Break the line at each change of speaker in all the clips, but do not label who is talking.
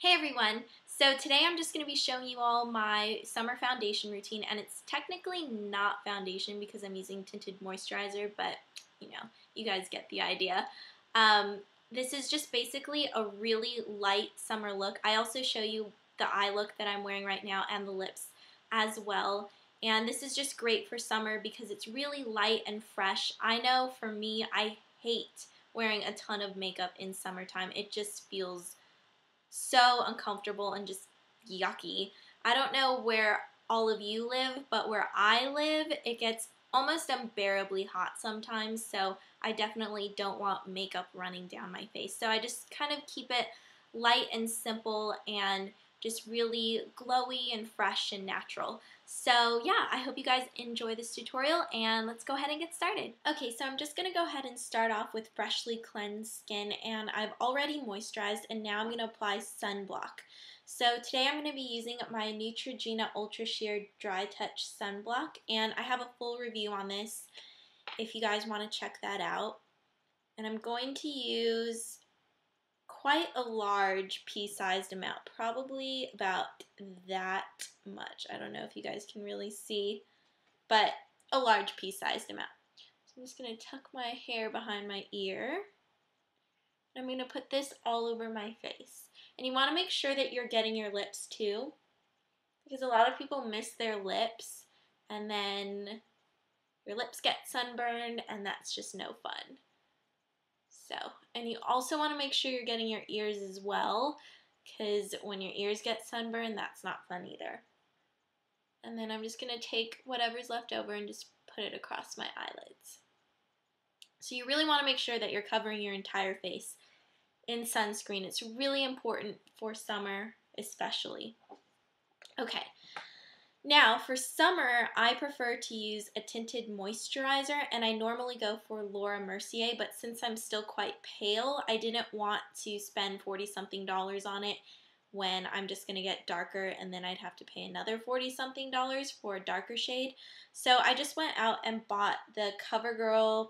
Hey everyone! So today I'm just going to be showing you all my summer foundation routine, and it's technically not foundation because I'm using tinted moisturizer, but you guys get the idea. This is just basically a really light summer look. I also show you the eye look that I'm wearing right now and the lips as well. And this is just great for summer because it's really light and fresh. I know for me, I hate wearing a ton of makeup in summertime. It just feels so uncomfortable and just yucky. I don't know where all of you live, but where I live, it gets almost unbearably hot sometimes, so I definitely don't want makeup running down my face. So I just kind of keep it light and simple and just really glowy and fresh and natural. So yeah, I hope you guys enjoy this tutorial, and let's go ahead and get started. Okay, so I'm just going to go ahead and start off with freshly cleansed skin, and I've already moisturized, and now I'm going to apply sunblock. So today I'm going to be using my Neutrogena Ultra Sheer Dry Touch Sunblock, and I have a full review on this if you guys want to check that out. And I'm going to use quite a large pea-sized amount, probably about that much. I don't know if you guys can really see, but a large pea-sized amount. So I'm just going to tuck my hair behind my ear. I'm going to put this all over my face. And you want to make sure that you're getting your lips too, because a lot of people miss their lips and then your lips get sunburned, and that's just no fun. So, and you also want to make sure you're getting your ears as well, because when your ears get sunburned, that's not fun either. And then I'm just going to take whatever's left over and just put it across my eyelids. So you really want to make sure that you're covering your entire face in sunscreen. It's really important for summer especially. Okay. Now, for summer, I prefer to use a tinted moisturizer, and I normally go for Laura Mercier, but since I'm still quite pale, I didn't want to spend $40-something on it when I'm just going to get darker, and then I'd have to pay another $40-something for a darker shade. So I just went out and bought the CoverGirl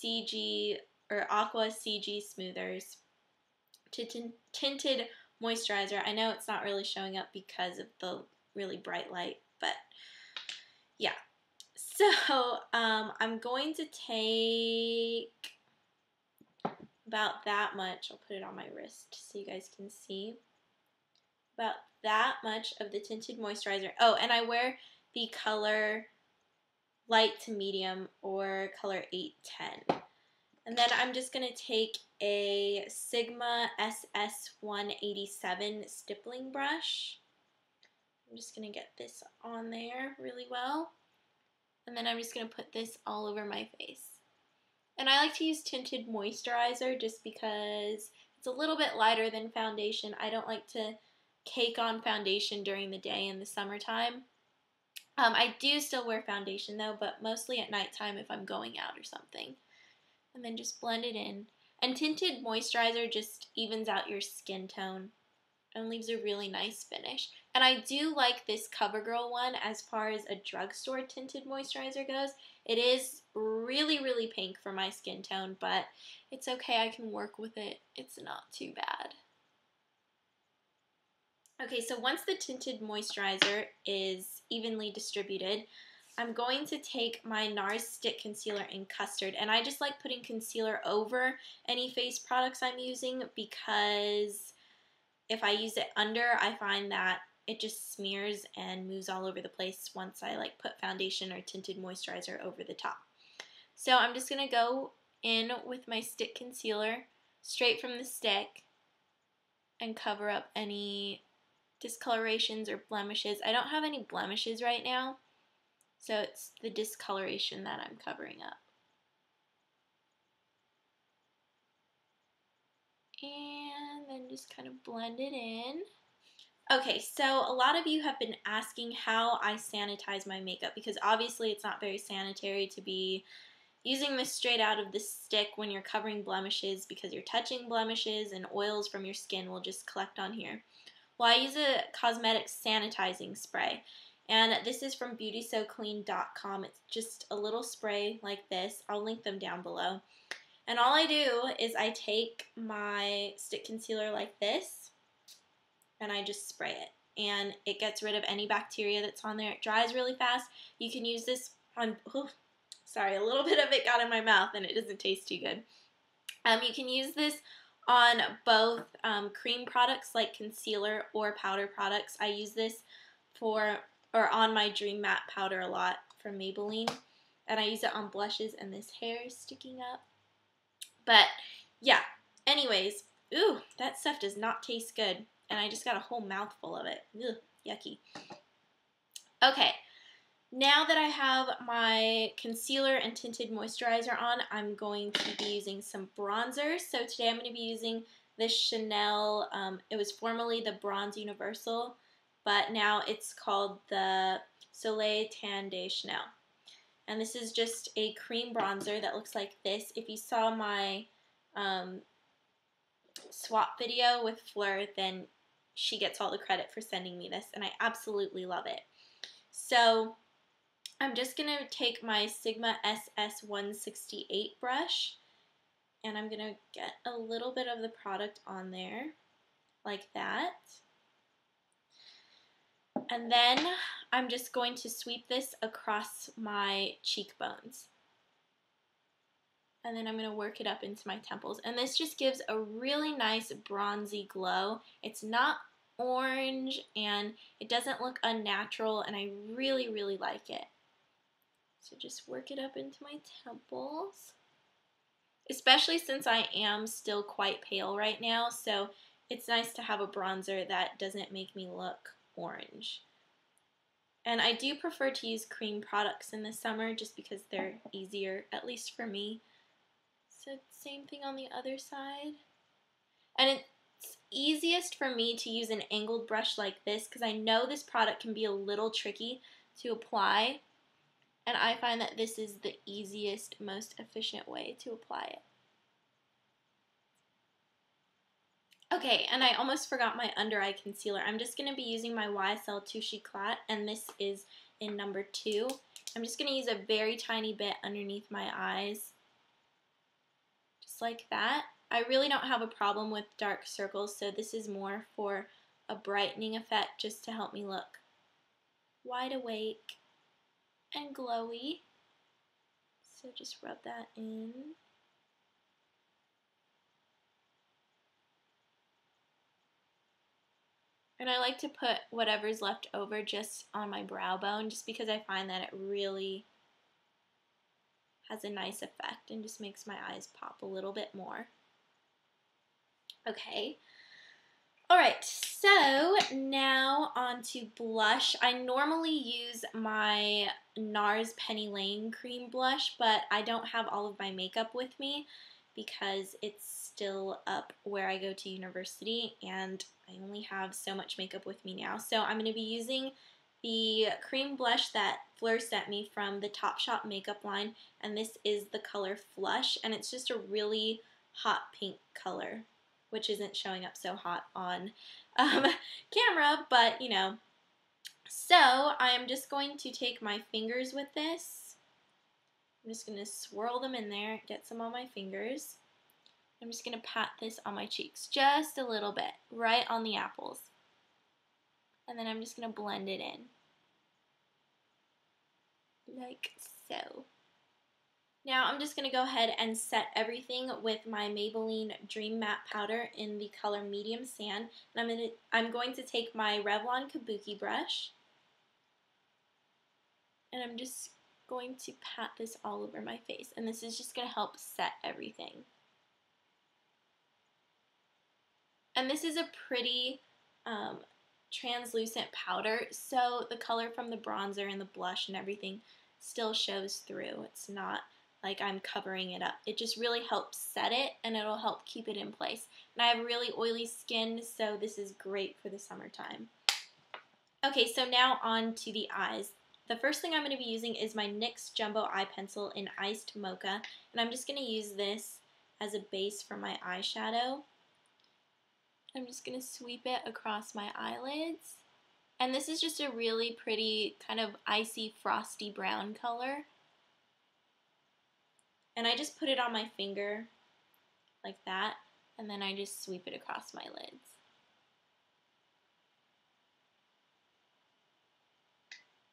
CG or Aqua CG Smoothers tinted moisturizer. I know it's not really showing up because of the really bright light, but yeah. So I'm going to take about that much. I'll put it on my wrist so you guys can see. About that much of the tinted moisturizer. Oh, and I wear the color light to medium or color 810. And then I'm just going to take a Sigma SS187 stippling brush. I'm just going to get this on there really well. And then I'm just going to put this all over my face. And I like to use tinted moisturizer just because it's a little bit lighter than foundation. I don't like to cake on foundation during the day in the summertime. I do still wear foundation though, but mostly at nighttime if I'm going out or something. And then just blend it in. And tinted moisturizer just evens out your skin tone and leaves a really nice finish. And I do like this CoverGirl one as far as a drugstore tinted moisturizer goes. It is really, really pink for my skin tone, but it's okay. I can work with it. It's not too bad. Okay, so once the tinted moisturizer is evenly distributed, I'm going to take my Nars Stick Concealer in Custard, and I just like putting concealer over any face products I'm using because if I use it under, I find that it just smears and moves all over the place once I put foundation or tinted moisturizer over the top. So I'm just going to go in with my stick concealer straight from the stick and cover up any discolorations or blemishes. I don't have any blemishes right now, so it's the discoloration that I'm covering up. And then just kind of blend it in. Okay, so a lot of you have been asking how I sanitize my makeup because obviously it's not very sanitary to be using this straight out of the stick when you're covering blemishes because you're touching blemishes and oils from your skin will just collect on here. Well, I use a cosmetic sanitizing spray, and this is from beautysoclean.com. It's just a little spray like this. I'll link them down below. And all I do is I take my stick concealer like this, and I just spray it. And it gets rid of any bacteria that's on there. It dries really fast. You can use this on, oh, sorry, a little bit of it got in my mouth and it doesn't taste too good. You can use this on both cream products like concealer or powder products. I use this on my Dream Matte powder a lot from Maybelline. And I use it on blushes, and this hair is sticking up. But yeah, anyways, ooh, that stuff does not taste good. And I just got a whole mouthful of it. Ugh, yucky. Okay, now that I have my concealer and tinted moisturizer on, I'm going to be using some bronzer. So today I'm going to be using this Chanel, it was formerly the Bronze Universal, but now it's called the Soleil Tan de Chanel. And this is just a cream bronzer that looks like this. If you saw my swap video with Fleur, then she gets all the credit for sending me this, and I absolutely love it. So I'm just going to take my Sigma SS168 brush, and I'm going to get a little bit of the product on there, like that. And then I'm just going to sweep this across my cheekbones. And then I'm going to work it up into my temples. And this just gives a really nice bronzy glow. It's not orange and it doesn't look unnatural, and I really, really like it. So just work it up into my temples. Especially since I am still quite pale right now, so it's nice to have a bronzer that doesn't make me look orange. And I do prefer to use cream products in the summer just because they're easier, at least for me. So same thing on the other side. And it's easiest for me to use an angled brush like this because I know this product can be a little tricky to apply. And I find that this is the easiest, most efficient way to apply it. Okay, and I almost forgot my under eye concealer. I'm just going to be using my YSL Touche Eclat, and this is in number 2. I'm just going to use a very tiny bit underneath my eyes. Just like that. I really don't have a problem with dark circles, so this is more for a brightening effect just to help me look wide awake and glowy. So just rub that in. And I like to put whatever's left over just on my brow bone just because I find that it really has a nice effect and just makes my eyes pop a little bit more. Okay. Alright, so now on to blush. I normally use my Nars Penny Lane cream blush, but I don't have all of my makeup with me because it's still up where I go to university and I only have so much makeup with me now. So I'm going to be using the cream blush that Fleur sent me from the Topshop makeup line, and this is the color Flush, and it's just a really hot pink color, which isn't showing up so hot on camera, but you know. So I am just going to take my fingers with this. I'm just going to swirl them in there, get some on my fingers. I'm just going to pat this on my cheeks just a little bit, right on the apples. And then I'm just going to blend it in. Like so. Now I'm just going to go ahead and set everything with my Maybelline Dream Matte powder in the color Medium Sand. And I'm going to take my Revlon Kabuki brush. And I'm just going to pat this all over my face. And this is just going to help set everything. And this is a pretty translucent powder, so the color from the bronzer and the blush and everything still shows through. It's not like I'm covering it up. It just really helps set it, and it'll help keep it in place. And I have really oily skin, so this is great for the summertime. Okay, so now on to the eyes. The first thing I'm going to be using is my NYX Jumbo Eye Pencil in Iced Mocha, and I'm just going to use this as a base for my eyeshadow. I'm just going to sweep it across my eyelids. And this is just a really pretty kind of icy frosty brown color. And I just put it on my finger like that, and then I just sweep it across my lids.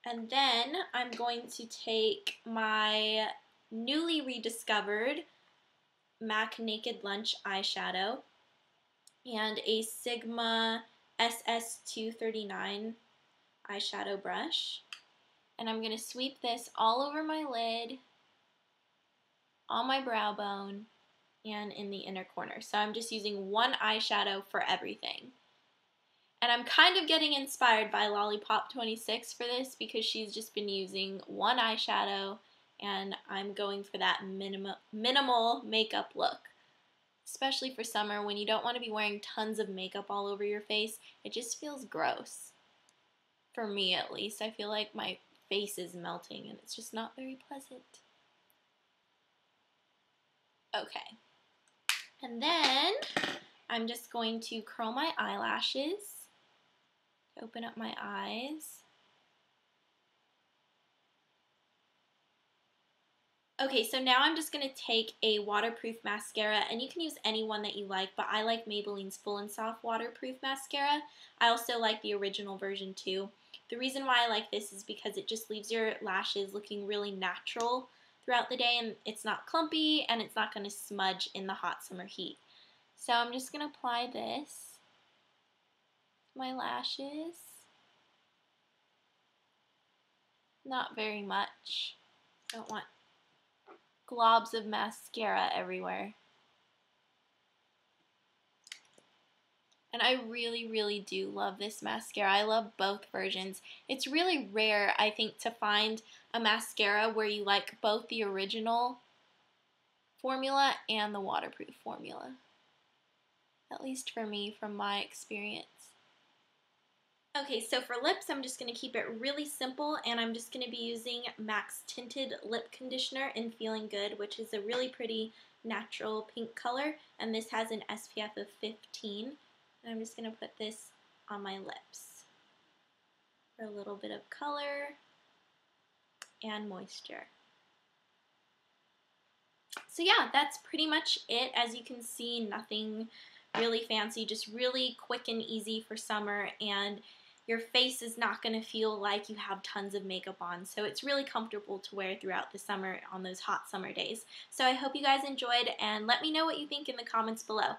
And then I'm going to take my newly rediscovered MAC Naked Lunch eyeshadow and a Sigma SS239 eyeshadow brush. And I'm going to sweep this all over my lid, on my brow bone, and in the inner corner. So I'm just using one eyeshadow for everything. And I'm kind of getting inspired by Lollipop26 for this because she's just been using one eyeshadow, and I'm going for that minimal makeup look. Especially for summer when you don't want to be wearing tons of makeup all over your face. It just feels gross. For me at least. I feel like my face is melting and it's just not very pleasant. Okay. And then I'm just going to curl my eyelashes. Open up my eyes. Okay, so now I'm just going to take a waterproof mascara, and you can use any one that you like, but I like Maybelline's Full and Soft waterproof mascara. I also like the original version too. The reason why I like this is because it just leaves your lashes looking really natural throughout the day, and it's not clumpy, and it's not going to smudge in the hot summer heat. So I'm just going to apply this to my lashes. Not very much. Don't want globs of mascara everywhere. And I really do love this mascara. I love both versions. It's really rare, I think, to find a mascara where you like both the original formula and the waterproof formula. At least for me, from my experience. Okay, so for lips, I'm just going to keep it really simple, and I'm just going to be using MAC's Tinted Lip Conditioner in Feeling Good, which is a really pretty natural pink color, and this has an SPF of 15. And I'm just going to put this on my lips for a little bit of color and moisture. So yeah, that's pretty much it. As you can see, nothing really fancy, just really quick and easy for summer, and your face is not going to feel like you have tons of makeup on, so it's really comfortable to wear throughout the summer on those hot summer days. So I hope you guys enjoyed, and let me know what you think in the comments below.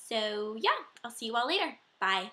So yeah, I'll see you all later. Bye.